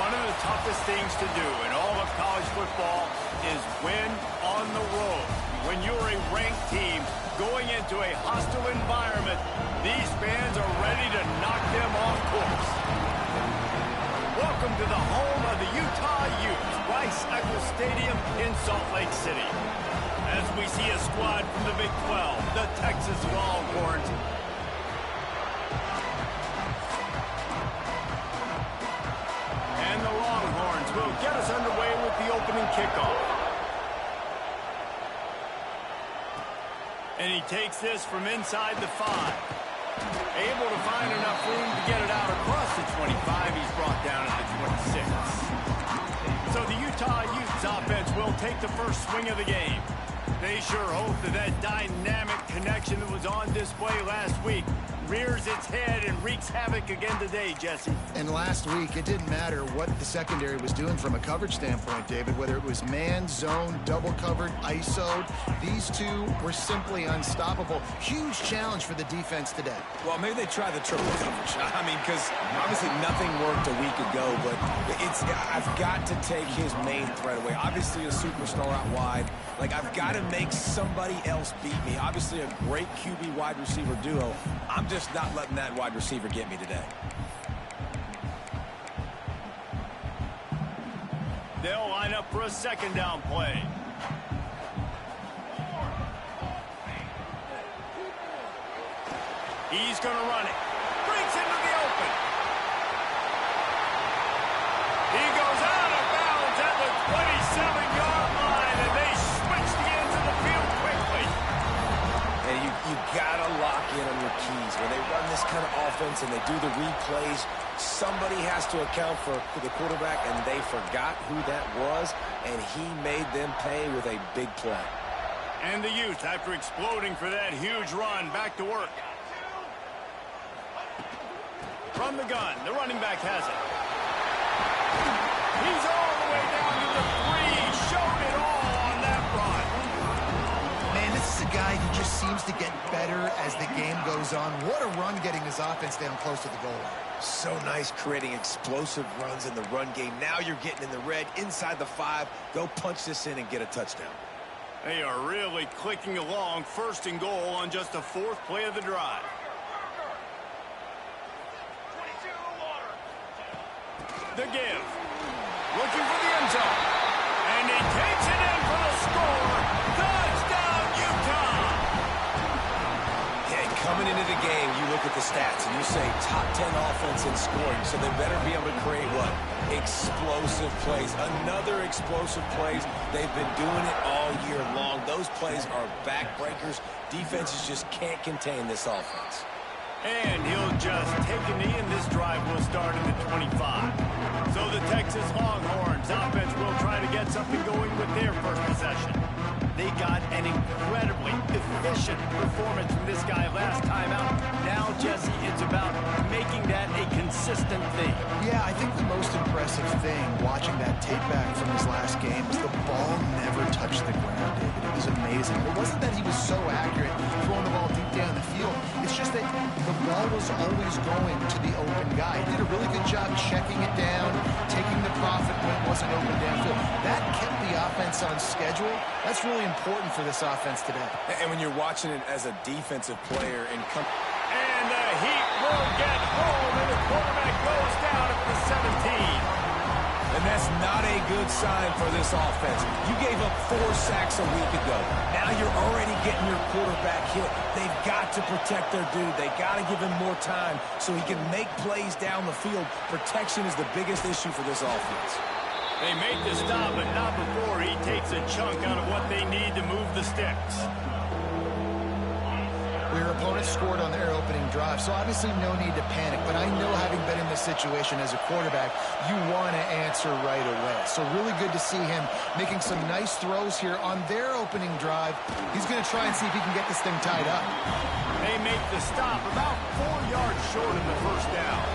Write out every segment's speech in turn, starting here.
One of the toughest things to do in all of college football is win on the road. When you're a ranked team going into a hostile environment, these fans are ready to knock them off course. Welcome to the home of the Utah Utes, Rice-Eccles Stadium in Salt Lake City. As we see a squad from the Big 12, the Texas Longhorns. And the Longhorns will get us underway with the opening kickoff. And he takes this from inside the 5. Able to find enough room to get it out across the 25. He's brought down at the 26. So the Utah Utes offense will take the first swing of the game. They sure hope that dynamic connection that was on display last week rears its head and wreaks havoc again today, Jesse. And last week, it didn't matter what the secondary was doing from a coverage standpoint, David, whether it was man, zone, double covered, ISO'd. These two were simply unstoppable. Huge challenge for the defense today. Well, maybe they try the triple coverage. I mean, because obviously nothing worked a week ago, but I've got to take his main threat away. Obviously a superstar out wide. Like, I've got to make somebody else beat me. Obviously a great QB wide receiver duo. I'm just not letting that wide receiver get me today. They'll line up for a second down play. He's going to run it. Breaks into the open. He goes out of bounds at the 27-yard line, and they switch the ends of the field quickly. And you got to lock in on your keys. When they run this kind of offense and they do the replays, somebody has to account for the quarterback, and they forgot who that was, and he made them pay with a big play. And the Utes, after exploding for that huge run, back to work. From the gun, the running back has it. He's all the way down to the 3. Showed it all on that run. Man, this is a guy who just seems to get better as the game goes on. What a run getting his offense down close to the goal line. So nice creating explosive runs in the run game. Now you're getting in the red, inside the 5. Go punch this in and get a touchdown. They are really clicking along. First and goal on just the 4th play of the drive. The give. Looking for the end zone. And he takes it in for the score. Touchdown, Utah! Yeah, coming into the game, you look at the stats and you say top 10 offense in scoring, so they better be able to create what? Explosive plays. Another explosive plays. They've been doing it all year long. Those plays are backbreakers. Defenses just can't contain this offense. And he'll just take a knee, and this drive will start in the 25. So the Texas Longhorns offense will try to get something going with their first possession. They got an incredibly efficient performance from this guy last time out. Now, Jesse, it's about making that a consistent thing. Yeah, I think the most impressive thing watching that tape back from his last game was the ball never touched the ground, David. It was amazing. It wasn't that he was so accurate throwing the ball deep down the field. It's just that the ball was always going to the open guy. He did a really good job checking it down, taking the profit when it wasn't open downfield. That kept the offense on schedule. That's really important for this offense today. And when you're watching it as a defensive player and the Heat will get home, and the quarterback goes down at the 17. And that's not a good sign for this offense. You gave up 4 sacks a week ago. Now you're already getting your quarterback hit. They've got to protect their dude. They got to give him more time so he can make plays down the field. Protection is the biggest issue for this offense. They make the stop, but not before he takes a chunk out of what they need to move the sticks. Your opponent scored on their opening drive, so obviously no need to panic. But I know, having been in this situation as a quarterback, you want to answer right away. So really good to see him making some nice throws here on their opening drive. He's going to try and see if he can get this thing tied up. They make the stop about 4 yards short of the first down.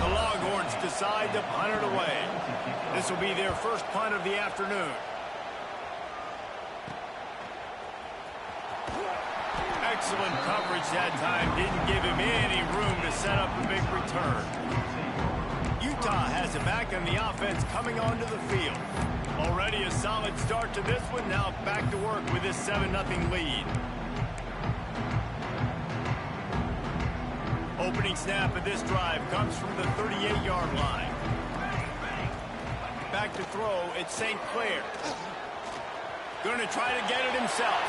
The Longhorns decide to punt it away. This will be their first punt of the afternoon. Excellent coverage that time. Didn't give him any room to set up a big return. Utah has it back, and the offense coming onto the field. Already a solid start to this one. Now back to work with this 7-0 lead. Opening snap of this drive comes from the 38-yard line. Back to throw, it's St. Clair. Going to try to get it himself.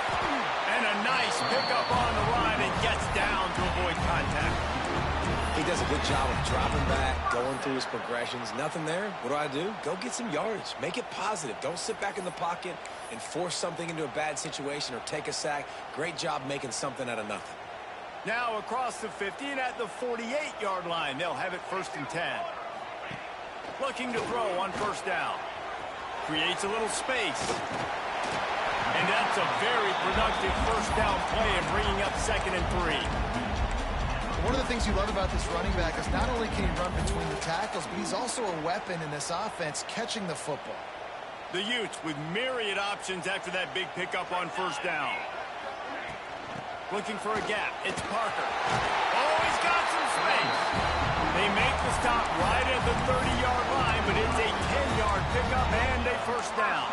And a nice pickup on the ride and gets down to avoid contact. He does a good job of dropping back, going through his progressions. Nothing there. What do? Go get some yardage. Make it positive. Don't sit back in the pocket and force something into a bad situation or take a sack. Great job making something out of nothing. Now across the 50 and at the 48-yard line. They'll have it 1st and 10. Looking to throw on 1st down. Creates a little space. And that's a very productive 1st down play and bringing up 2nd and 3. One of the things you love about this running back is not only can he run between the tackles, but he's also a weapon in this offense catching the football. The Utes with myriad options after that big pickup on 1st down. Looking for a gap. It's Parker. Oh, he's got some space. They make the stop right at the 30-yard line, but it's a 10-yard pickup and a 1st down.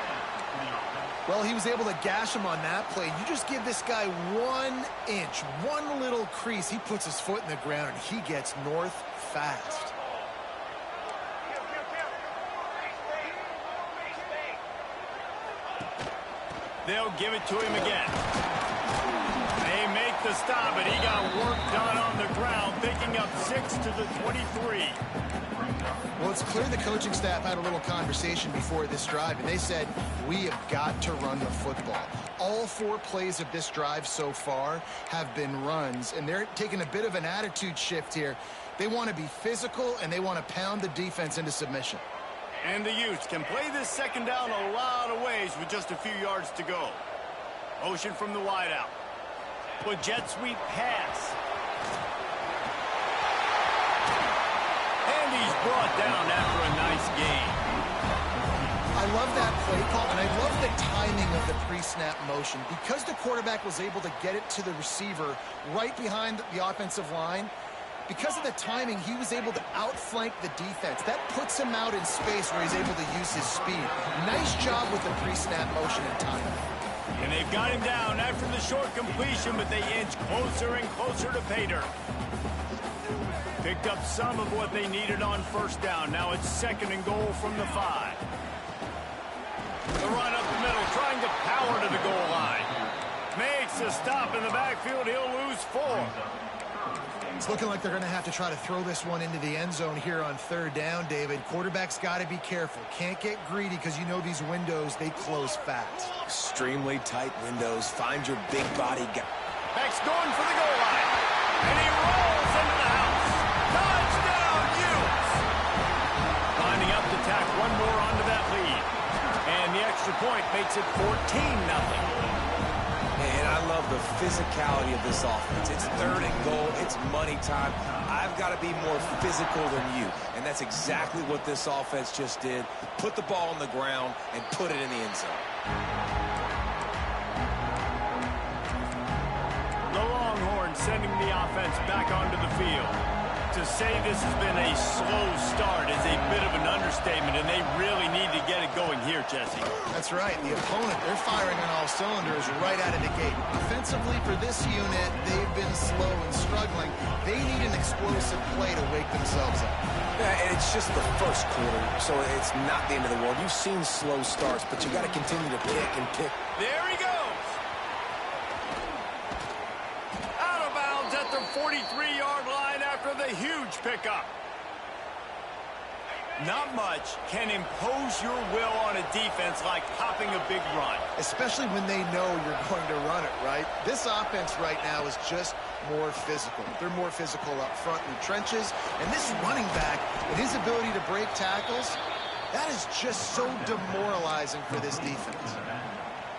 Well, he was able to gash him on that play. You just give this guy 1 inch, one little crease. He puts his foot in the ground, and he gets north fast. They'll give it to him again. They make the stop, but he got work done on the ground, picking up 6 to the 23. Well, it's clear the coaching staff had a little conversation before this drive, and they said, we have got to run the football. All 4 plays of this drive so far have been runs, and they're taking a bit of an attitude shift here. They want to be physical, and they want to pound the defense into submission. And the Utes can play this 2nd down a lot of ways with just a few yards to go. Motion from the wideout. With jet sweep pass. And he's brought down after a nice gain. I love that play call, and I love the timing of the pre-snap motion. Because the quarterback was able to get it to the receiver right behind the offensive line, because of the timing, he was able to outflank the defense. That puts him out in space where he's able to use his speed. Nice job with the pre-snap motion and timing. And they've got him down after the short completion, but they inch closer and closer to pay dirt. Picked up some of what they needed on 1st down. Now it's 2nd and goal from the 5. The run up the middle, trying to power to the goal line. Makes a stop in the backfield. He'll lose 4. It's looking like they're going to have to try to throw this one into the end zone here on 3rd down, David. Quarterback's got to be careful. Can't get greedy because you know these windows, they close fast. Extremely tight windows. Find your big body guy. Beck's going for the goal line. And he rolls into the house. Touchdown, Utes! Lining up to tack one more onto that lead. And the extra point makes it 14-0. And I love the physicality of this offense. It's 3rd and goal. It's money time. I've got to be more physical than you. And that's exactly what this offense just did. Put the ball on the ground and put it in the end zone. The Longhorns sending the offense back onto the field. To say this has been a slow start is a bit of an understatement, and they really need to get it going here, Jesse. That's right. The opponent, they're firing on all cylinders right out of the gate. Offensively, for this unit, they've been slow and struggling. They need an explosive play to wake themselves up. Yeah, and it's just the 1st quarter, so it's not the end of the world. You've seen slow starts, but you got to continue to pick and pick. There he goes. Out of bounds at the 43-yard line after the huge pickup. Not much can impose your will on a defense like popping a big run. Especially when they know you're going to run it, right? This offense right now is just more physical. They're more physical up front in the trenches. And this running back and his ability to break tackles, that is just so demoralizing for this defense.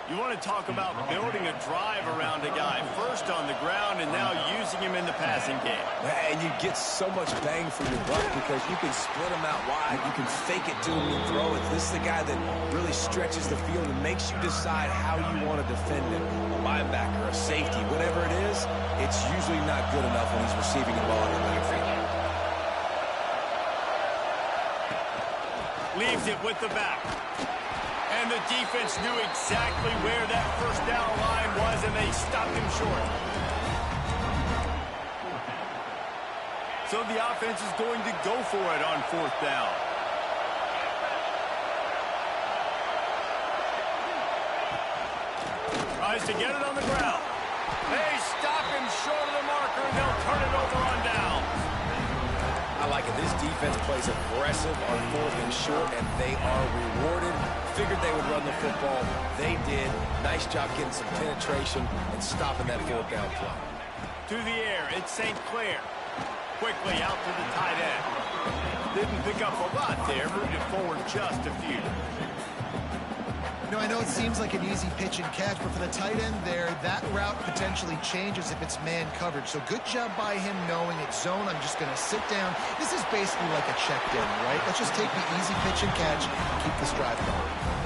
You want to talk about building a drive around a guy, first on the ground and now using him in the passing game. And you get so much bang for your buck because you can split him out wide. You can fake it to him and throw it. This is the guy that really stretches the field and makes you decide how you want to defend him. A linebacker, a safety, whatever it is, it's usually not good enough when he's receiving the ball in the backfield. Leaves it with the back. And the defense knew exactly where that first down line was, and they stopped him short. So the offense is going to go for it on 4th down. Tries to get it on the ground. They stop him short of the marker, and they'll turn it over on downs. I like it. This defense plays aggressive on 4th and short, and they are rewarded. Figured they would run the football. They did. Nice job getting some penetration and stopping that 4th down play. To the air, it's St. Clair. Quickly out to the tight end. Didn't pick up a lot there, moved it forward just a few. You know, I know it seems like an easy pitch and catch, but for the tight end there, that route potentially changes if it's man coverage. So good job by him knowing it's zone. I'm just going to sit down. This is basically like a check down, right? Let's just take the easy pitch and catch and keep this drive going.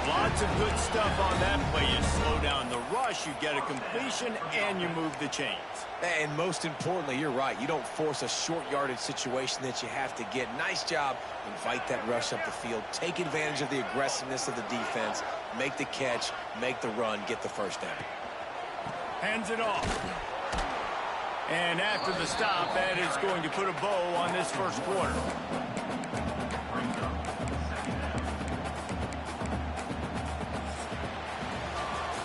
Lots of good stuff on that play. You slow down the rush, you get a completion, and you move the chains. And most importantly, you're right. You don't force a short yardage situation that you have to get. Nice job. Invite that rush up the field. Take advantage of the aggressiveness of the defense. Make the catch. Make the run. Get the first down. Hands it off. And after the stop, that is going to put a bow on this first quarter.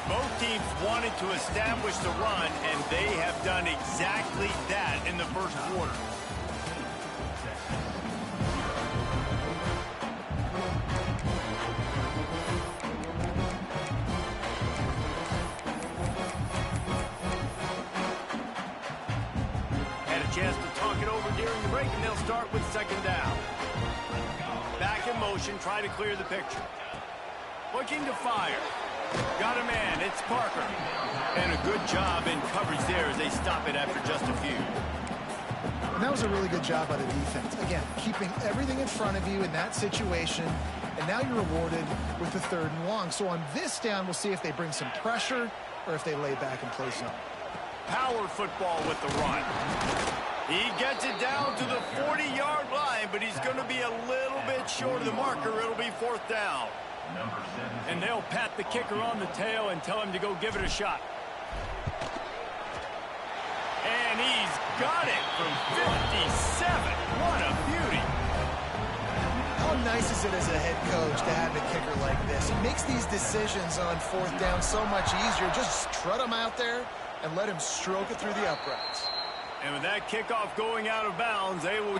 Both teams wanted to establish the run, and they have done exactly that in the first quarter. Had a chance to talk it over during the break, and they'll start with 2nd down. Back in motion, try to clear the picture. Looking to fire. Got a man, it's Parker. And a good job in coverage there as they stop it after just a few. And that was a really good job by the defense. Again, keeping everything in front of you in that situation, and now you're rewarded with the 3rd and long. So on this down, we'll see if they bring some pressure or if they lay back and play zone. Power football with the run. He gets it down to the 40-yard line, but he's going to be a little bit short of the marker. It'll be 4th down. And they'll pat the kicker on the tail and tell him to go give it a shot. And he's got it from 57. What a beauty. How nice is it as a head coach to have a kicker like this? He makes these decisions on 4th down so much easier. Just strut him out there and let him stroke it through the uprights. And with that kickoff going out of bounds, they will